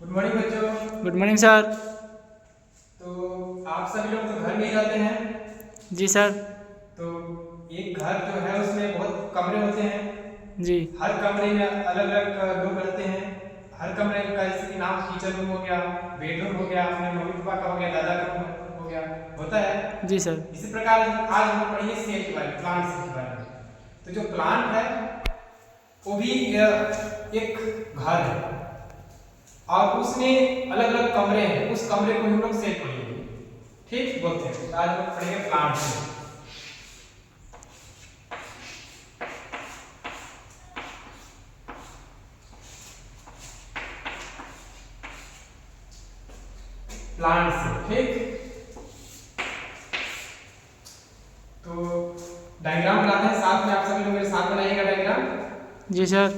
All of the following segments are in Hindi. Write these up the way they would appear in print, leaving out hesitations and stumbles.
गुड मॉर्निंग बच्चों। Good morning sir. तो आप सभी लोग तो घर में ही रहते हैं। जी सर। तो एक घर जो है उसमें बहुत कमरे होते हैं। जी। हर कमरे में अलग अलग लोग रहते हैं। हर कमरे का जैसे कि नाम किचन रूम हो गया, बेडरूम हो गया, अपने मम्मी पापा का हो गया, दादा का हो गया, होता है। जी सर। इसी प्रकार आज हम लोग पढ़ेंगे सेल के बारे में, प्लांट्स के बारे में। तो जो प्लांट है वो भी एक घर है और उसमें अलग अलग कमरे हैं। उस कमरे को हम लोग सेल पढ़ेंगे, ठीक बोलते हैं। आज हम पढ़ेंगे प्लांट्स। प्लांट्स, ठीक। तो डायग्राम बनाते हैं साथ में, आप सभी लोग मेरे साथ बनाइएगा डायग्राम। जी सर।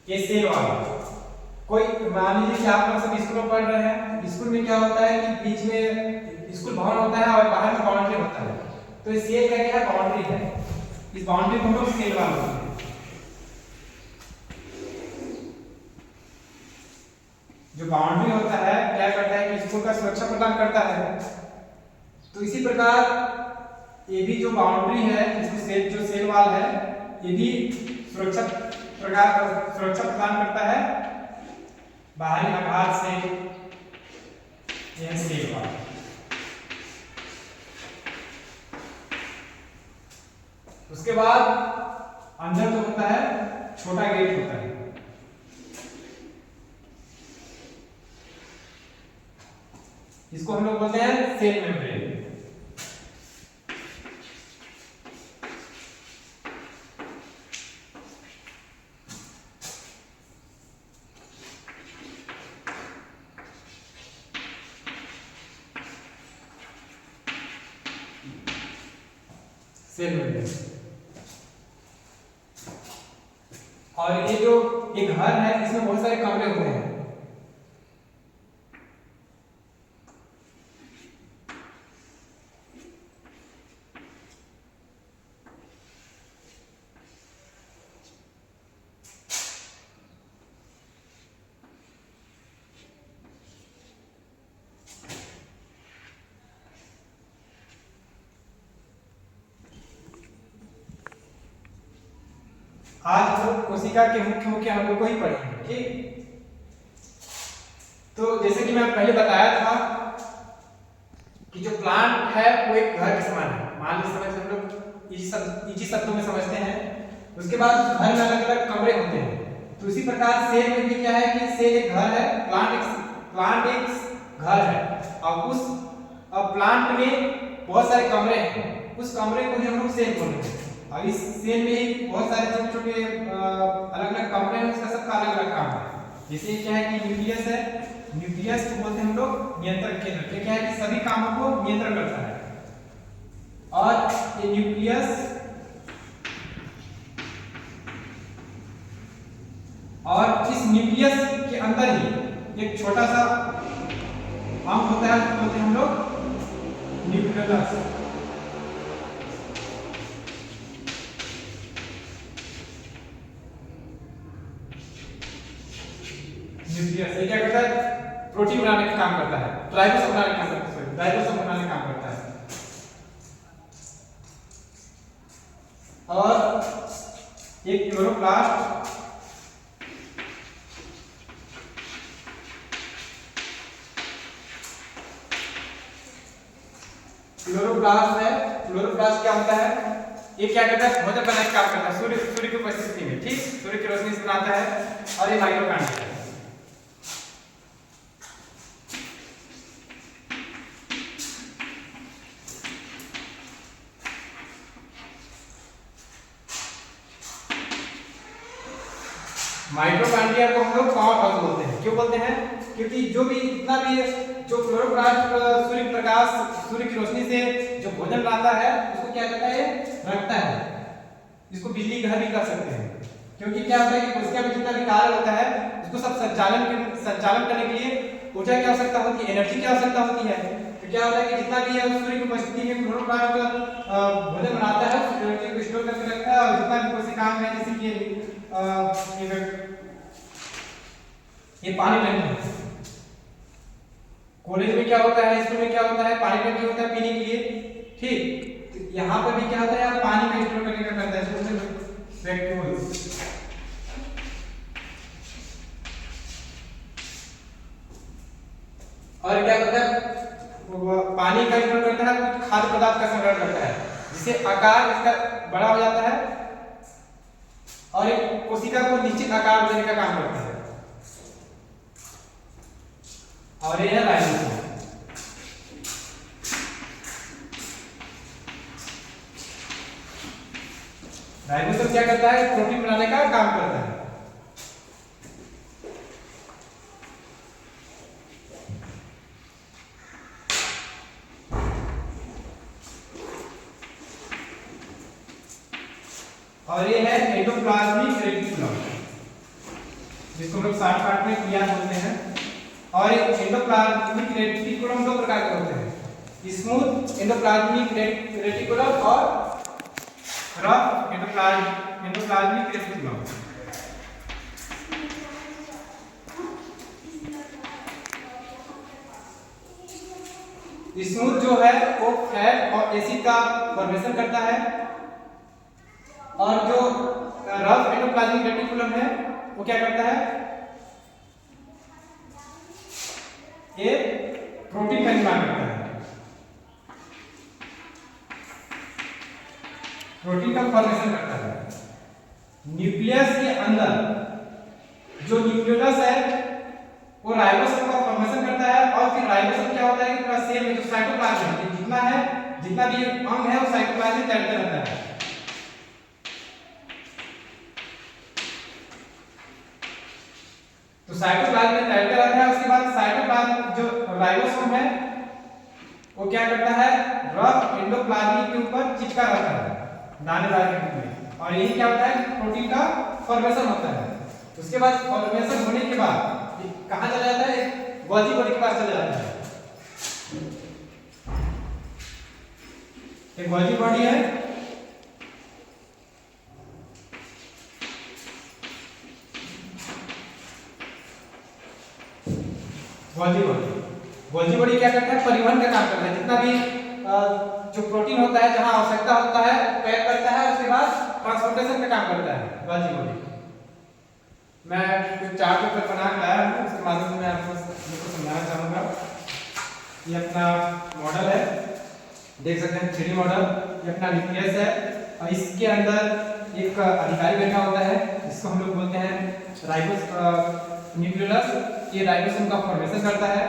ये सेल वाला कोई मान लीजिए कि आप लोग सब स्कूल में पढ़ रहे हैं। स्कूल में क्या होता है कि बीच में स्कूल भवन होता है और बाहर में बाउंड्री होता है। तो इस सेल का क्या है, बाउंड्री है। इस बाउंड्री को हम लोग सेल वाल बोलते हैं। जो बाउंड्री होता है क्या करता है कि स्कूल का सुरक्षा प्रदान करता है। तो इसी प्रकार ये भी जो बाउंड्री है, इसमें सेल जो सेल वाल है, ये भी सुरक्षा प्रदान करता है बाहरी आघात से। यह सेल वाल। उसके बाद अंदर जो होता है छोटा गेट होता है। इसको हम लोग बोलते हैं सेल मेम्ब्रेन। Cell membrane. और ये जो एक घर है इसमें बहुत सारे कमरे होते हैं। आज हम लोग कोशिका के मुख्य अंगों को ही पढ़ेंगे, ठीक। तो जैसे कि मैं पहले बताया था कि जो प्लांट है वो एक घर के समान है। मान लीजिए समझ हम लोग इजी शब्दों में समझते हैं। उसके बाद घर में अलग अलग कमरे होते हैं। तो इसी प्रकार सेल में भी क्या है कि सेल एक घर है, प्लांट एक घर है। और उस प्लांट में बहुत सारे कमरे हैं। उस कमरे को ही हम लोग सेल बोलते हैं। और इस सेल में ही बहुत सारे छोटे छोटे अलग अलग कमरे हैं। उसका सबका अलग अलग काम है। जैसे क्या है कि न्यूक्लियस है। न्यूक्लियस को बोलते हैं हम लोग नियंत्रण केंद्र। ये क्या है कि सभी कामों को नियंत्रण करता है। और ये न्यूक्लियस और इस न्यूक्लियस के अंदर ही एक छोटा सा अंग होता है, उसको बोलते हैं हम लोग न्यूक्लियस। न्यूक्लियस ये क्या करता है, प्रोटीन बनाने का काम करता है, राइबोसोम बनाने का काम करता है। और एक क्लोरोप्लास्ट है। क्लोरोप्लास्ट क्या होता है, ये क्या करता है, भोजन बनाने का काम करता है सूर्य की उपस्थिति में, ठीक। सूर्य की रोशनी से बनाता है। और ये माइटोकॉन्ड्रिया है। माइटोकॉन्ड्रिया को हम लोग पावर हाउस बोलते हैं। क्यों बोलते हैं, क्योंकि जो भी इतना भी जो क्लोरोप्लास्ट सूर्य की रोशनी से जो भोजन बनाता है उसको क्या करता है, रखता है। इसको बिजली घर भी कर सकते हैं। क्योंकि क्या होता है कि कोशिका में जितना भी कार्य होता है उसको सब संचालन करने के लिए ऊर्जा की आवश्यकता होती है, एनर्जी की आवश्यकता होती है। तो क्या होता है कि जितना भी है सूर्य की उपस्थिति में क्लोरोप्लास्ट भोजन बनाता है, उस एनर्जी को स्टोर करके रखता है, और जितना भी कोशिकाएं हैं जैसे कि ये पानी टंकी है। कॉलेज में क्या होता है, स्कूल में क्या होता है, पानी टंकी होता है पीने के लिए, ठीक। तो यहाँ पर भी क्या होता है, पानी का स्टोर करने का करता है वैक्यूम। और क्या करता है, पानी का स्टोर करता है, कुछ खाद्य पदार्थ का संग्रह करता है, जिससे आकार इसका बड़ा हो जाता है और एक कोशिका को निश्चित आकार देने का काम करता है। और ये है राइबोसोम। राइबोसोम क्या करता है, प्रोटीन बनाने का काम करता है। और ये है एंडोप्लाज्मिक रेटिकुलम, जिसको हम लोग शॉर्टकट में क्लियर बोलते हैं। और एंडोप्लाज्मिक रेटिकुलम दो प्रकार के होते हैं, स्मूथ एंडोप्लाज्मिक रेटिकुलम और रफ एंडोप्लाज्मिक रेटिकुलम। स्मूथ जो है वो फैट और एसिड का फॉर्मेशन करता है, और जो रफ एंडोप्लाज्मिक रेटिकुलम है वो क्या करता है, ये प्रोटीन का निर्माण करता है, प्रोटीन का फॉर्मेशन करता है। न्यूक्लियस के अंदर जो न्यूक्लियस है वो राइबोसोम का फॉर्मेशन करता है, और फिर राइबोसोम क्या होता है कि पूरा सेल में जो साइटोप्लाज्म है, जितना है, जितना भी अंग है वो साइटोप्लाज्म में तैरता रहता है। तो साइटोप्लाज्म में तैरता रहता है। उसके बाद साइटोप्लाज्म जो राइबोसोम है वो क्या करता है, रफ एंडोप्लाज्मिक के ऊपर चिपका रहता है दानेदार के रूप में, और यही क्या होता है, प्रोटीन का फॉर्मेशन होता है। उसके बाद फॉर्मेशन होने के बाद कहां चला जाता है, गोल्गी बॉडी के पास चला जाता है। एक गोल्गी बॉडी है, गोल्गी बॉडी क्या करता है, परिवहन का काम करता है। जितना भी जो प्रोटीन होता है, जहां आवश्यकता होता है पैक करता है, उसके बाद ट्रांसपोर्टेशन का काम करता है गोल्गी बॉडी। मैं कुछ चार्ट पेपर बना के लाया हूं, उसके माध्यम से मैं आपको समझाना चाहूंगा। ये अपना मॉडल है, देख सकते हैं 3D मॉडल। ये अपना न्यूक्लियस है, और इसके अंदर एक अधिकारी बैठा होता है, जिसको हम लोग बोलते हैं न्यूक्लियस। ये राइबोसोम का फॉर्मेशन करता है,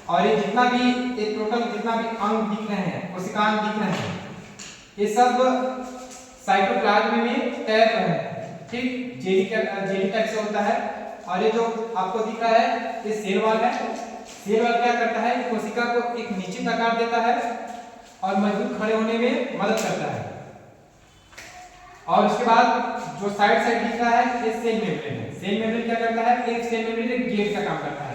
और ये जितना भी ये टोटल जितना भी अंग दिख रहे हैं, कोशिकाएं दिख रहे हैं, ये सब साइटोप्लाज्म में तैर रहे हैं, ठीक। जेली टाइप से होता है। और ये जो आपको दिख रहा है ये सेल वॉल है। सेल वॉल क्या करता है, कोशिका को एक निश्चित आकार देता है और मजबूत खड़े होने में मदद करता है। और उसके बाद जो साइड दिख रहा है ये सेल मेम्ब्रेन है। सेल मेम्ब्रेन क्या करता है, एक सेल मेम्ब्रेन एक गेट का काम करता है,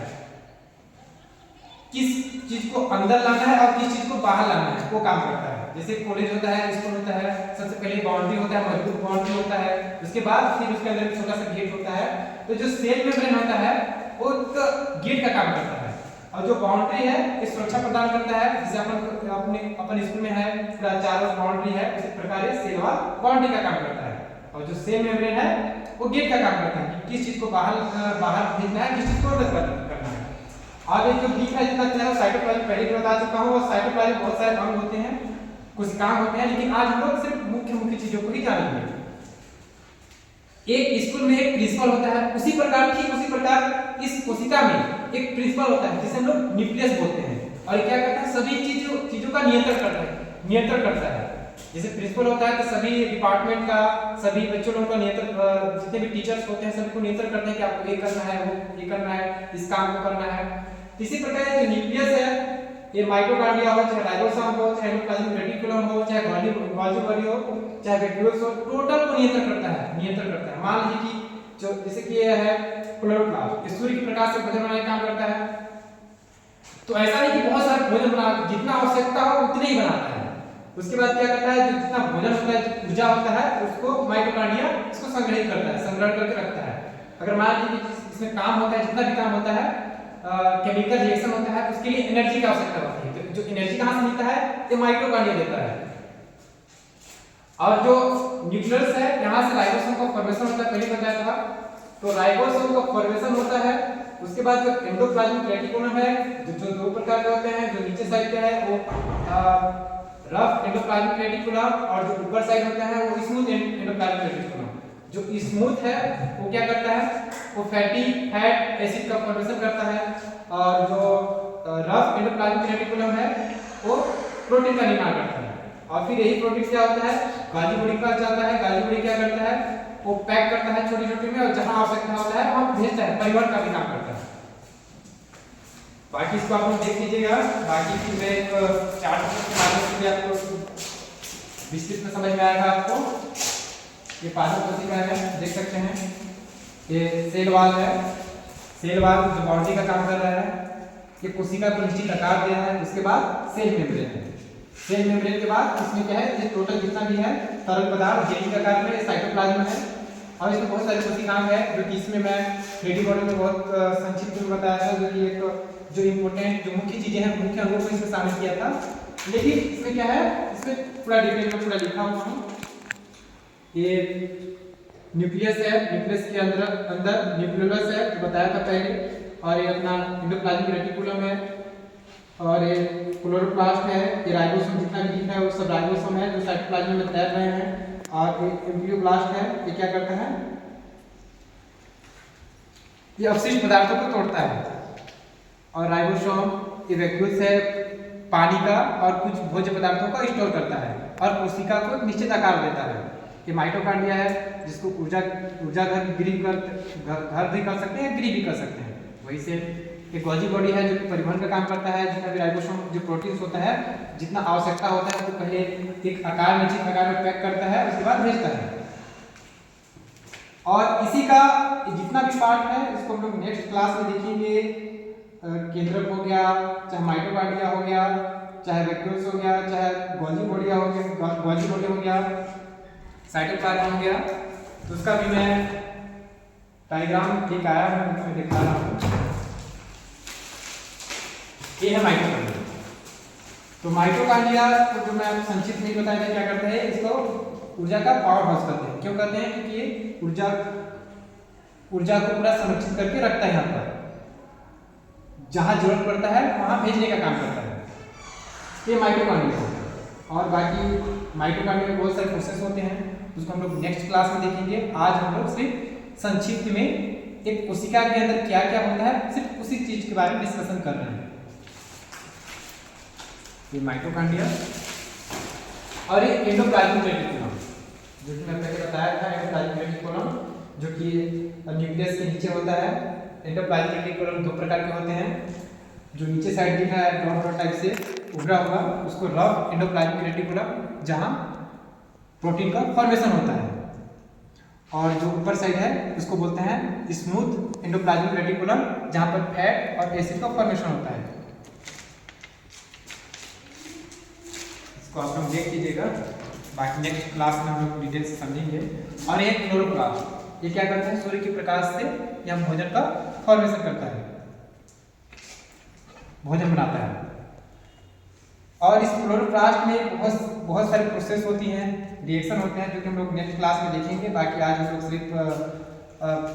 किस चीज को अंदर लाना है और किस चीज को बाहर लाना है वो काम करता है। जैसे कॉलेज होता है, स्कूल होता है, सबसे पहले बाउंड्री होता है, मजबूत बाउंड्री होता है, उसके बाद फिर उसके अंदर एक छोटा सा गेट होता है। तो जो सेल मेम्ब्रेन होता है वो एक गेट का काम करता है, और जो बाउंड्री है ये सुरक्षा प्रदान करता है। जैसे अपन स्कूल में है पूरा चारों बाउंड्री है, उसी प्रकार ये सेल वॉल बाउंड्री का काम करता है। और जो सेल मेम्ब्रेन है वो गेट का काम करता है, किस चीज को बाहर भेजना है, किस चीज को अंदर करना है। अब एक जो बीच में जितना चाहे साइटोप्लाज्म पहले भी बता चुका हूं, साइटोप्लाज्म बहुत सारे अंग होते हैं, कोशिकाएं होते हैं, लेकिन आज हम लोग सिर्फ मुख्य चीजों को ही जानेंगे। एक स्कूल में एक प्रिंसिपल होता है, उसी प्रकार इस कोशिका में एक प्रिंसिपल होता है जिसे हम लोग न्यूक्लियस बोलते हैं, और क्या करता है, सभी चीजों का नियंत्रण करता है। जैसे प्रिंसिपल होता है तो सभी डिपार्टमेंट का, सभी बच्चों लोगों का नियंत्रण, जितने भी टीचर्स होते हैं सभी को नियंत्रण करते हैं कि आपको ये करना है, वो ये करना है, इस काम को करना है। इसी प्रकार जो न्यूक्लियस है, ये माइटोकॉन्ड्रिया हो, चाहे राइबोसोम हो, चाहे एंडोप्लाज्मिक रेटिकुलम हो, चाहे गोल्गी बॉडी हो, चाहे वैक्यूल्स हो, टोटल को नियंत्रण करता है। मान लीजिए कि जो जैसे कि ये है क्लोरोप्लास्ट, ये सूर्य के प्रकाश से भोजन बनाने का काम करता है। तो ऐसा नहीं कि बहुत सारे भोजन बना, जितना आवश्यकता हो उतने ही बनाता है। उसके बाद क्या करता है, जो जितना भोजन होता है, ऊर्जा होता है, उसको माइटोकॉन्ड्रिया इसको संग्रहित करता है, संग्रहण करके रखता है। अगर मान लीजिए कि इसमें काम होता है, जितना भी काम होता है, केमिकल रिएक्शन होता है, उसके लिए एनर्जी की आवश्यकता होती है। तो जो एनर्जी कहाँ से मिलता है, ये माइटोकॉन्ड्रिया देता है। और जो न्यूक्लियस है, यहाँ से राइबोसोम का फॉर्मेशन होता है, पहले बताया था। तो राइबोसोम का फॉर्मेशन होता है। उसके बाद जो एंडोप्लाज्मिक रेटिकुलम है, जो दो प्रकार के होते हैं, जो नीचे साइड पे है वो रफ एंडोप्लाज्मिक रेटिकुलम, और जो ऊपर साइड होता है वो स्मूथ एंडोप्लाज्मिक रेटिकुलम। जो स्मूथ है वो क्या करता है, वो फैट एसिड का फॉर्मेशन करता है, और जो रफ एंडोप्लाज्मिक रेटिकुलम है वो प्रोटीन का निर्माण करता है। और फिर यही प्रोटीन क्या होता है, गाजी बॉडी का जाता है। गाजी बॉडी क्या करता है, वो पैक करता है छोटी छोटी में, और जहां आवश्यकता होता है वहां भेजता है, परिवहन का भी काम करता है। बाकी इसको आप लोग देख लीजिएगा। बाकी फिर मैं एक चार्ट के माध्यम से आपको विस्तृत में समझ में आएगा। आपको ये पादप कोशिका है, देख सकते हैं, ये सेल वॉल है। सेल वॉल जो बाउंड्री का काम कर रहा है, ये कोशिका को निश्चित आकार दे रहा है। उसके बाद सेल मेम्ब्रेन है। सेल मेम्ब्रेन के बाद इसमें क्या है, ये टोटल जितना भी है तरल पदार्थ जेली का आकार में, ये साइटोप्लाज्म है। और इसमें बहुत सारी कोशिकाएं हैं, जो कि इसमें मैं थ्रेडी मॉडल में बहुत संक्षिप्त में बताया है, जो कि एक जो इम्पोर्टेंट जो मुख्य चीजें हैं, मुख्य अंगों को इसमें शामिल किया था। लेकिन इसमें क्या है, इसमें पूरा डिटेल में पूरा लिखा हुआ है। ये न्यूक्लियस है, न्यूक्लियस के अंदर न्यूक्लियोलस है, जो बताया था पहले। और ये अपना एंडोप्लाज्मिक रेटिकुलम है, और ये क्लोरोप्लास्ट है। ये राइबोसोम जितना भी दिखा है वो सब राइबोसोम है, जो साइटोप्लाज्म में तैर रहे हैं। और ये एम्ब्रियोब्लास्ट है, ये क्या करता है, ये अवशिष्ट पदार्थों को तोड़ता है। और राइबोसोम ये वैक्यूल्स है पानी का, और कुछ भोज्य पदार्थों को स्टोर करता है, और कोशिका को निश्चित आकार देता है। ये माइटोकॉन्ड्रिया है, जिसको ऊर्जा घर भी कर सकते हैं, गृह भी कर सकते हैं। वही से एक गॉजी बॉडी है, जो कि परिवहन का काम करता है। जितना भी राइबोसोम जो प्रोटीन्स होता है, जितना आवश्यकता होता है, तो पहले एक आकार में, निश्चित आकार में पैक करता है, उसके बाद भेजता है। और इसी का जितना भी पार्ट है, इसको हम लोग नेक्स्ट क्लास में देखेंगे। केंद्रक हो गया, चाहे माइटोकॉन्ड्रिया हो गया, चाहे वैक्यूल्स हो गया, चाहे गॉजी बॉडी हो गया, साइटोप्लाज्म हो गया। तो उसका भी मैं डायग्राम लिख आया हूं, मैं दिखा रहा हूं। ये है माइटोकॉन्ड्रिया। तो माइटोकॉन्ड्रिया को जो मैं संक्षिप्त में बताया था, क्या करते हैं, इसको ऊर्जा का पावर हाउस कहते हैं। क्यों कहते हैं, क्योंकि ये ऊर्जा को पूरा संरक्षित करके रखता है। यहाँ पर जहां जरूरत पड़ता है वहां भेजने का काम करता है, ये माइटोकॉन्ड्रिया है। और बाकी माइटोकॉन्ड्रिया में बहुत सारे प्रोसेस होते हैं, उसको हम लोग नेक्स्ट क्लास में देखेंगे। आज हम लोग सिर्फ संक्षिप्त में एक कोशिका के अंदर क्या क्या होता है, सिर्फ उसी चीज के बारे में डिस्कशन कर रहे हैं। ये माइटोकॉन्ड्रिया और ये एंडोप्लाज्मिक रेटिकुलम, जो कि मैं पहले बताया था। एंडोप्लाज्मिक रेटिकुलम जो कि न्यूक्लियस के नीचे होता है। एंडोप्लाज्मिक रेटिकुलम दो प्रकार के होते हैं। जो नीचे साइड दिख रहा है डॉट डॉट टाइप से उभरा हुआ, उसको रफ एंडोप्लाज्मिक रेटिकुलम, जहां प्रोटीन का फॉर्मेशन होता है। और जो ऊपर साइड है उसको बोलते हैं स्मूथ एंडोप्लाज्मिक रेटिकुलम, जहां पर फैट और एसिड का फॉर्मेशन होता है। इसको आप लोग देख लीजिएगा, बाकी नेक्स्ट क्लास में हम लोग डिटेल से समझेंगे। और ये क्लोरोप्लास्ट, ये क्या करता है, सूर्य के प्रकाश से यह भोजन का फॉर्मेशन करता है, भोजन बनाता है। और इस क्लोरोप्लास्ट में बहुत सारी प्रोसेस होती हैं, रिएक्शन होते हैं, जो कि हम लोग नेक्स्ट क्लास में देखेंगे। बाकी आज हम लोग सिर्फ